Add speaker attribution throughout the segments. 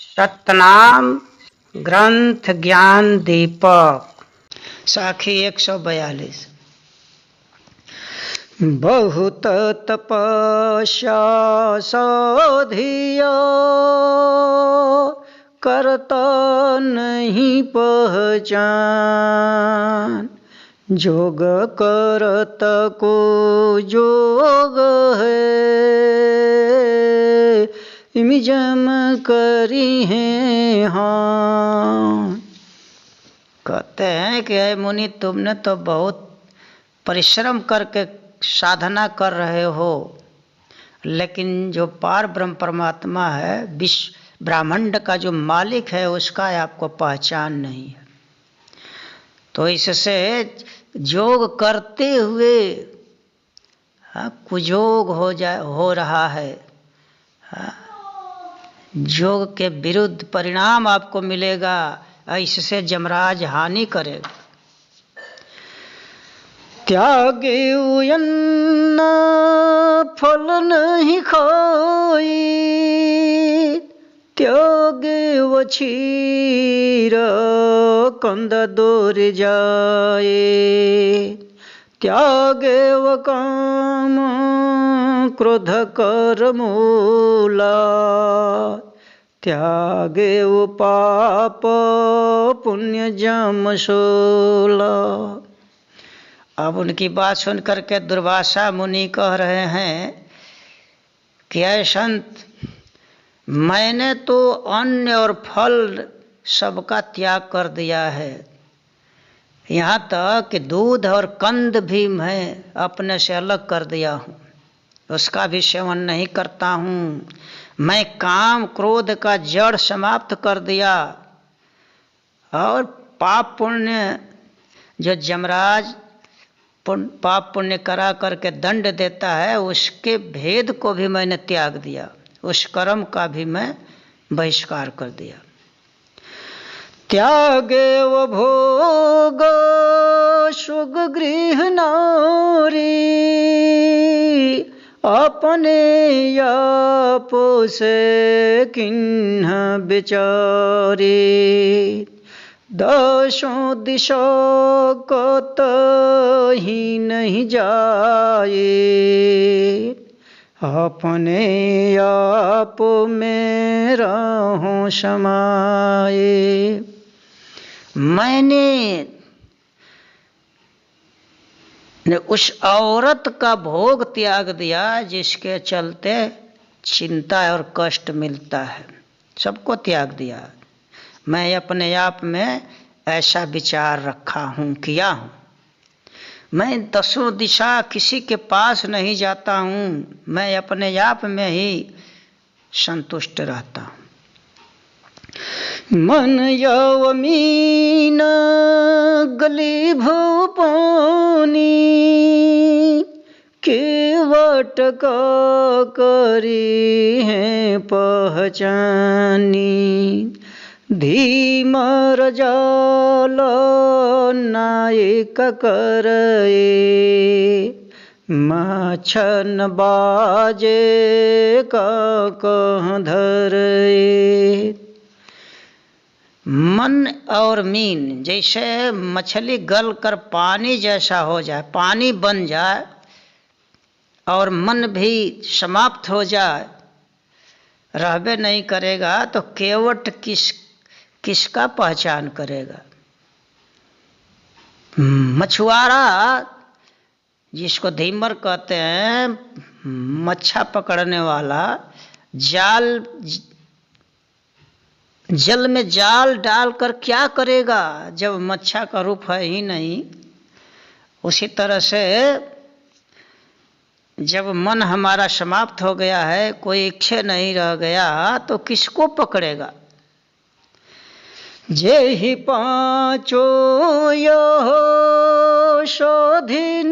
Speaker 1: सतनाम ग्रंथ ज्ञान दीपक साखी 142। बहुत तपस्या साधिया करता नहीं पहचान, जोग करत को जोग है इमिजम करी है। हाँ, कहते हैं कि हे मुनि, तुमने तो बहुत परिश्रम करके साधना कर रहे हो, लेकिन जो पार ब्रह्म परमात्मा है, विश्व ब्रह्मांड का जो मालिक है, उसका आपको पहचान नहीं है। तो इससे योग करते हुए कुयोग हो रहा है। योग के विरुद्ध परिणाम आपको मिलेगा, इससे यमराज हानि करेगा। त्यागे अन्न फल नहीं खाई, त्यागे वो क्षीर कंद दूर जाए, त्यागे वो काम क्रोध कर मूला, त्यागे वो पाप पुण्य जमशूला। अब उनकी बात सुन करके दुर्वासा मुनि कह रहे हैं कि ऐ संत, मैंने तो अन्न और फल सबका त्याग कर दिया है, यहाँ तक कि दूध और कंद भी मैं अपने से अलग कर दिया हूँ, उसका भी सेवन नहीं करता हूँ। मैं काम क्रोध का जड़ समाप्त कर दिया, और पाप पुण्य जो यमराज पाप पुण्य करा करके दंड देता है, उसके भेद को भी मैंने त्याग दिया, उस कर्म का भी मैं बहिष्कार कर दिया। त्यागे वो भोग सुख गृह नारी, अपने आप से किन्ह बिचारी, दसों दिशा कतही नहीं जाए, अपने आप में रहूं समाये। मैंने उस औरत का भोग त्याग दिया जिसके चलते चिंता और कष्ट मिलता है, सबको त्याग दिया। मैं अपने आप में ऐसा विचार रखा हूँ, किया हूँ। मैं दसों दिशा किसी के पास नहीं जाता हूँ, मैं अपने आप में ही संतुष्ट रहता हूँ। मन यमीन गली भूपानी, केवट का करी है पहचानी, धीमर जाल नायक करे, माछन बाजे का कह धरे। मन और मीन जैसे मछली गल कर पानी जैसा हो जाए, पानी बन जाए, और मन भी समाप्त हो जाए, रहबे नहीं करेगा, तो केवट किसका पहचान करेगा? मछुआरा जिसको धीमर कहते हैं, मच्छा पकड़ने वाला, जल में जाल डालकर क्या करेगा जब मच्छा का रूप है ही नहीं। उसी तरह से जब मन हमारा समाप्त हो गया है, कोई इच्छा नहीं रह गया, तो किसको पकड़ेगा? जे ही पांचो यो शोधिन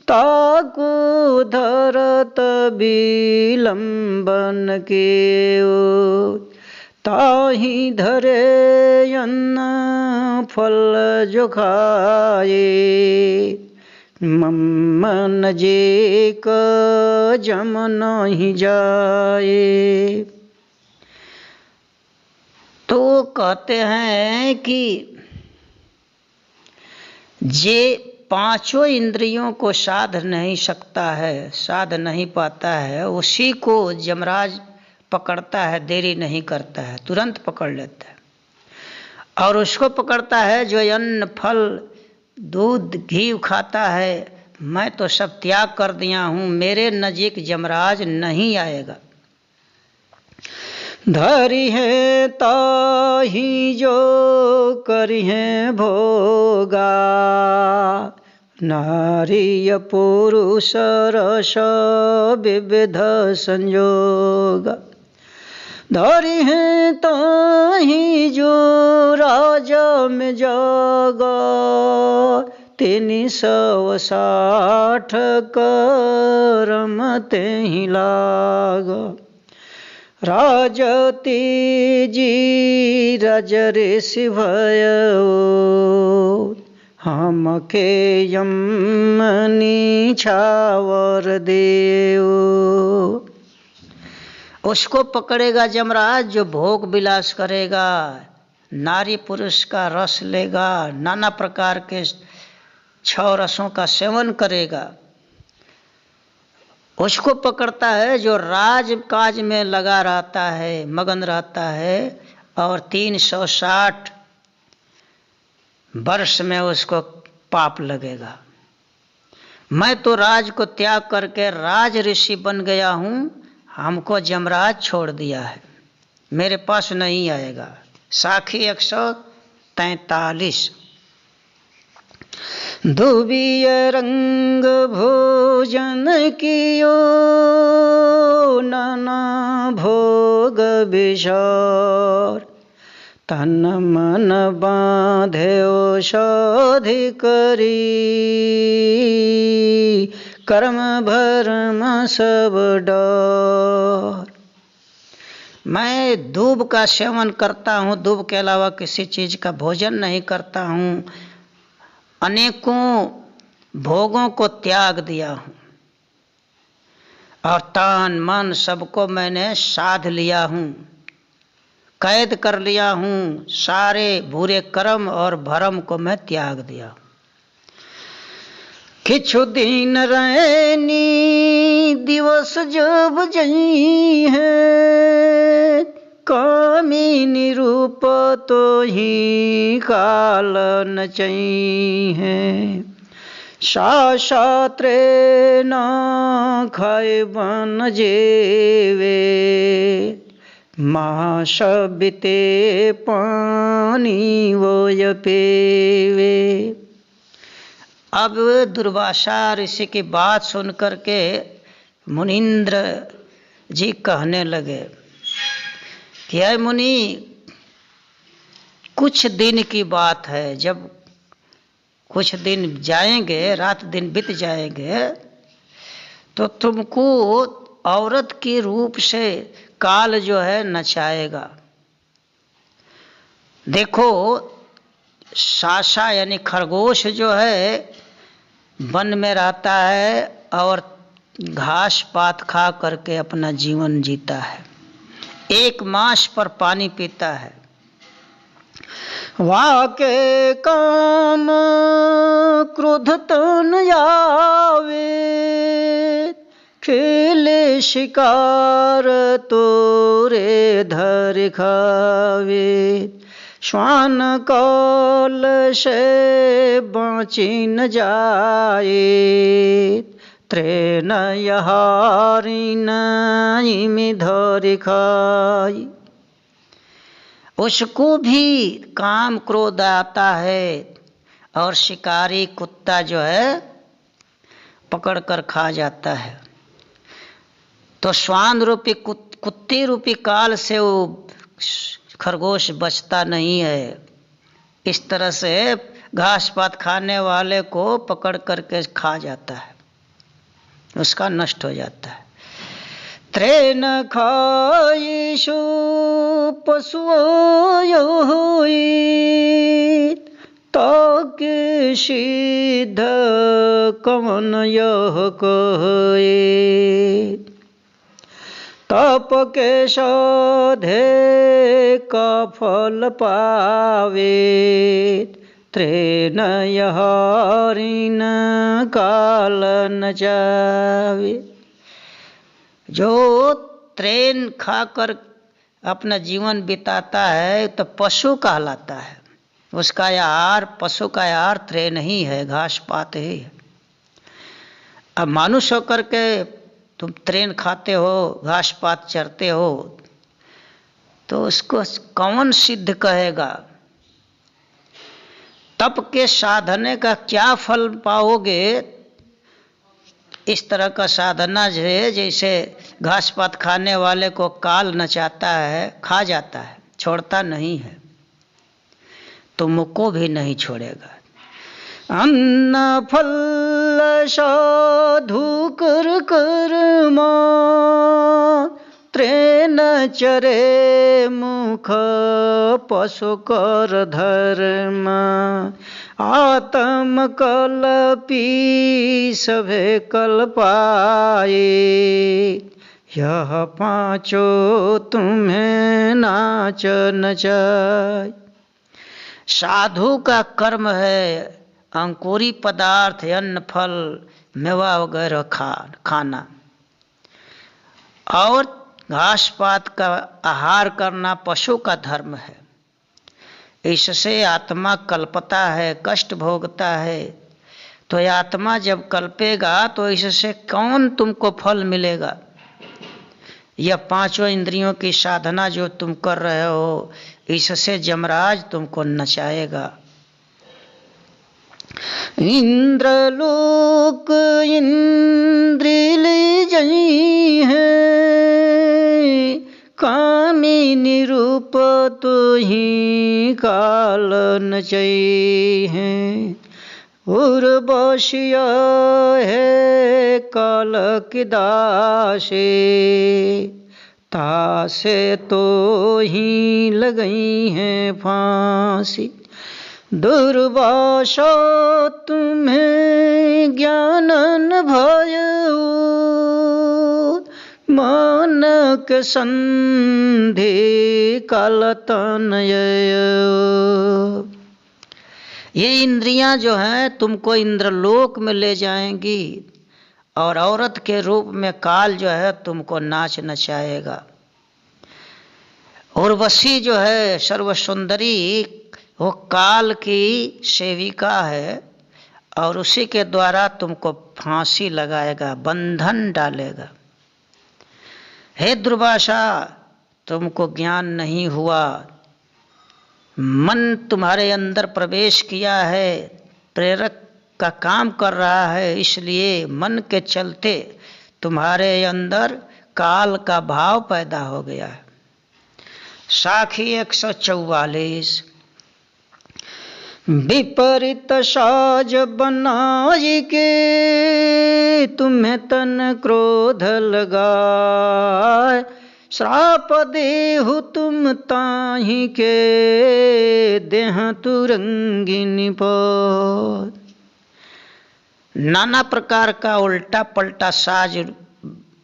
Speaker 1: ताकू धरत विलंबन के, ताही धरे अन्न फल जो खाए, मन जे क जम नहीं जाए। तो कहते हैं कि जे पांचों इंद्रियों को साध नहीं सकता है, साध नहीं पाता है, उसी को यमराज पकड़ता है, देरी नहीं करता है, तुरंत पकड़ लेता है। और उसको पकड़ता है जो अन्न फल दूध घी खाता है। मैं तो सब त्याग कर दिया हूँ, मेरे नजीक यमराज नहीं आएगा। धरी है ताही जो करी है भोगा, नारी पुरुष रस विविध संयोग। धरी है ताही जो राज में जागा, 360 करम ते ही लागा। राजती जी राज ऋषि भयो, हम के यमनी छावर देव। उसको पकड़ेगा यमराज जो भोग विलास करेगा, नारी पुरुष का रस लेगा, नाना प्रकार के 6 रसों का सेवन करेगा। उसको पकड़ता है जो राज काज में लगा रहता है, मगन रहता है, और 360 वर्ष में उसको पाप लगेगा। मैं तो राज को त्याग करके राज ऋषि बन गया हूँ, हमको यमराज छोड़ दिया है, मेरे पास नहीं आएगा। साखी 143। दुबिय रंग भोजन कियो, नाना भोग विचार। तन मन बांधे औषधि करी, कर्म भरम सब डर। मैं दूब का सेवन करता हूँ, दूब के अलावा किसी चीज का भोजन नहीं करता हूँ, अनेकों भोगों को त्याग दिया हूँ, और तन मन सबको मैंने साध लिया हूँ, कैद कर लिया हूँ। सारे बुरे कर्म और भरम को मैं त्याग दिया। किछु दिन रहनी दिवस जब जई है, कामिनी रूप तो ही काल नचई है। शास्त्रे न खाए बन जेवे, मास बिते पानी वो पेवे। अब दुर्वासा ऋषि की बात सुन करके मुनीन्द्र जी कहने लगे कि ऐ मुनि, कुछ दिन की बात है, जब कुछ दिन जाएंगे, रात दिन बीत जाएंगे, तो तुमको औरत के रूप से काल जो है नचाएगा। देखो, सासा यानी खरगोश जो है वन में रहता है और घास पात खा करके अपना जीवन जीता है, 1 मास पर पानी पीता है। वाके काम क्रोध तन आवे, खेले शिकार तोरे धर खावे। श्वान कौल से बाँची न जाए, त्रेन यहारी नाई में धर खाई। उसको भी काम क्रोध आता है और शिकारी कुत्ता जो है पकड़ कर खा जाता है। तो श्वान रूपी कुत्ते रूपी काल से वो खरगोश बचता नहीं है। इस तरह से घास पात खाने वाले को पकड़ करके खा जाता है, उसका नष्ट हो जाता है। त्रेन खाइशु पशुओ ताके सिद्ध कवन यह कहे, तप के साधे का फल पावे, त्रेन यह ऋण काल न जावे। जो त्रेन खाकर अपना जीवन बिताता है तो पशु कहलाता है। उसका आहार, पशु का आहार त्रेन ही है, घास पात ही है। अब मनुष्य होकर के तुम त्रेन खाते हो, घास पात चरते हो, तो उसको कौन सिद्ध कहेगा? तप के साधने का क्या फल पाओगे? इस तरह का साधना जो है, जैसे घास पात खाने वाले को काल नचाता है, खा जाता है, छोड़ता नहीं है, तुमको भी नहीं छोड़ेगा। अन्न फल साधु कर कर्मा, त्रेन चरे मुख पशु कर धर्म, आत्म कल्पी सभे कल पाए, यह पांचों तुम्हें नाच नचाए। साधु का कर्म है अंकुरी पदार्थ, अन्न फल मेवा वगैरह खाना, और घास पात का आहार करना पशु का धर्म है। इससे आत्मा कल्पता है, कष्ट भोगता है। तो ये आत्मा जब कल्पेगा तो इससे कौन तुमको फल मिलेगा? यह पांचों इंद्रियों की साधना जो तुम कर रहे हो, इससे जमराज तुमको नचाएगा। इंद्रलोक इंद्रिल जई है, कामिनी रूप तुही काल नचई है, उर्वशिया है काल की दासे, तासे तो ही लगई है फांसी। दुर्वासा तुम्हें ज्ञानन भयउ, मन के संधि कालतनय। ये इंद्रियां जो हैं तुमको इंद्रलोक में ले जाएंगी, और औरत के रूप में काल जो है तुमको नाच नचाएगा। उर्वशी जो है सर्वसुंदरी, वो काल की सेविका है, और उसी के द्वारा तुमको फांसी लगाएगा, बंधन डालेगा। हे दुर्वासा, तुमको ज्ञान नहीं हुआ, मन तुम्हारे अंदर प्रवेश किया है, प्रेरक का काम कर रहा है, इसलिए मन के चलते तुम्हारे अंदर काल का भाव पैदा हो गया है। साखी 144। विपरीत साज बनाई के तुम्हें तन क्रोध लगाए, श्राप देहु तुम ताहि के देह तुरंगिनी पर। नाना प्रकार का उल्टा पलटा साज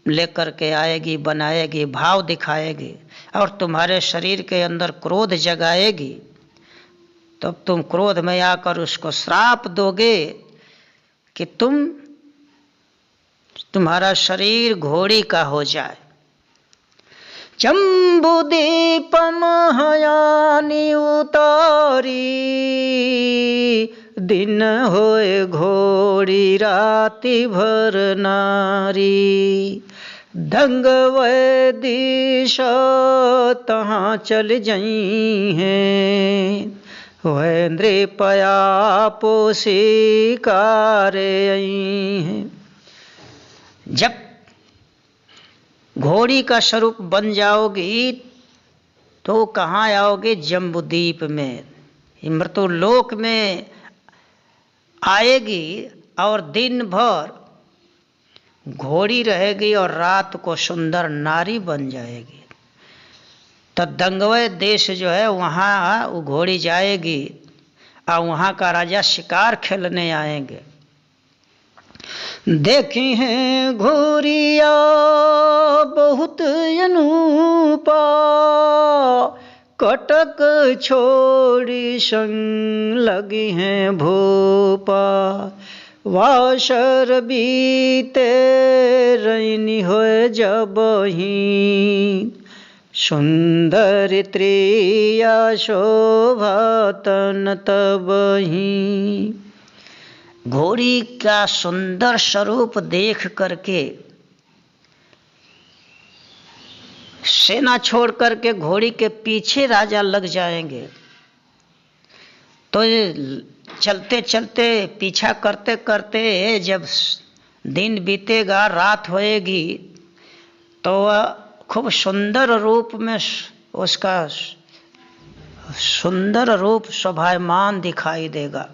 Speaker 1: लेकर के आएगी, बनाएगी, भाव दिखाएगी, और तुम्हारे शरीर के अंदर क्रोध जगाएगी। तब तुम क्रोध में आकर उसको श्राप दोगे कि तुम्हारा शरीर घोड़ी का हो जाए। चंबुदीप महायानी उतारी, दिन होए घोड़ी राति भर नारी, दंग वैदिश तहाँ चल जई हैं, वह नृपया पोसी कारे आई हैं। जब घोड़ी का स्वरूप बन जाओगी तो कहाँ आओगे? जम्बूद्वीप में, मृत्युलोक में आएगी, और दिन भर घोड़ी रहेगी और रात को सुंदर नारी बन जाएगी। तो दंगवय देश जो है वहाँ वो घोड़ी जाएगी, और वहाँ का राजा शिकार खेलने आएंगे। देखी हैं घोरिया बहुत अनूपा, कटक छोड़ी संग लगी हैं भूपा। वासर बीते रैनी होए जबही, सुंदर त्रिया शोभा तन तबही। घोड़ी का सुंदर स्वरूप देख करके सेना छोड़ करके घोड़ी के पीछे राजा लग जाएंगे। तो चलते चलते पीछा करते करते जब दिन बीतेगा, रात होएगी, तो खूब सुंदर रूप में उसका सुंदर रूप शोभायमान दिखाई देगा।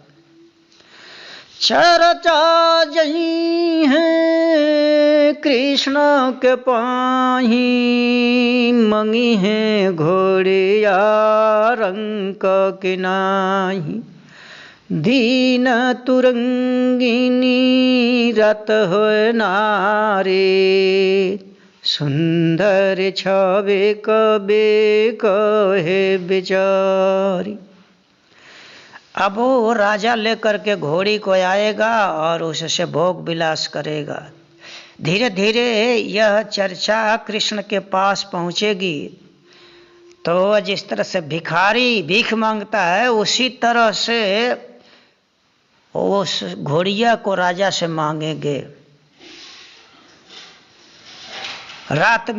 Speaker 1: चर्चा जही है कृष्ण के पाही, मंगी है घोड़िया रंग किनाही। दीन तुरंगिनी रत होए नारे, सुंदर छवे कबे कहे बिचारी। अब वो राजा लेकर के घोड़ी को आएगा और उससे भोग विलास करेगा। धीरे धीरे यह चर्चा कृष्ण के पास पहुँचेगी। तो जिस तरह से भिखारी भीख मांगता है, उसी तरह से उस घोड़िया को राजा से मांगेंगे। रात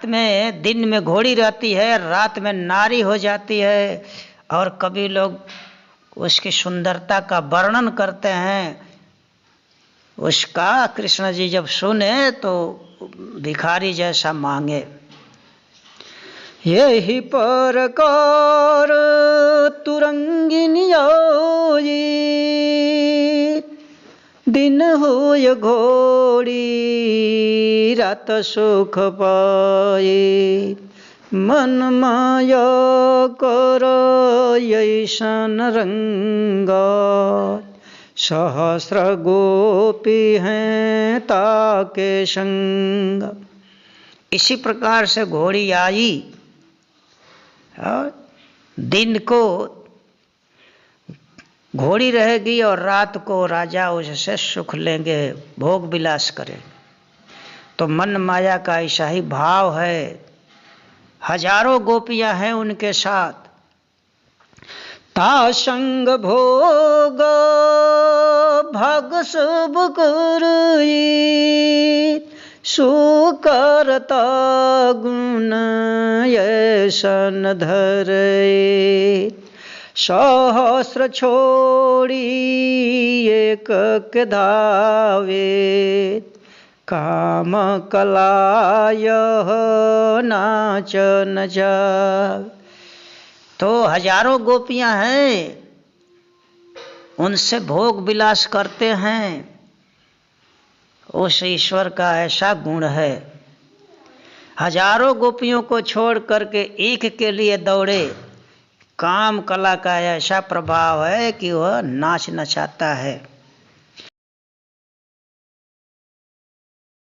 Speaker 1: में दिन में घोड़ी रहती है, रात में नारी हो जाती है। और कभी लोग उसकी सुंदरता का वर्णन करते हैं। उसका कृष्ण जी जब सुने तो भिखारी जैसा मांगे। यही प्रकार तुरंगिनी आई, दिन होय घोड़ी रात सुख पाए। मन माया कर ऐसन रंगा, सहस्र गोपी हैं ताके संग। इसी प्रकार से घोड़ी आई और दिन को घोड़ी रहेगी और रात को राजा उससे सुख लेंगे, भोग विलास करें। तो मन माया का ऐसा ही भाव है। हजारों गोपियां हैं उनके साथ। ता संग भोग भग सब करई, सुकरता गुण ऐसन धरई। सहस्र छोड़ी एक के धावे, काम कलाय नाच न जावे। तो हजारों गोपियां हैं, उनसे भोग विलास करते हैं। उस ईश्वर का ऐसा गुण है। हजारों गोपियों को छोड़ करके एक के लिए दौड़े। काम कला का ऐसा प्रभाव है कि वह नाच नचाता है।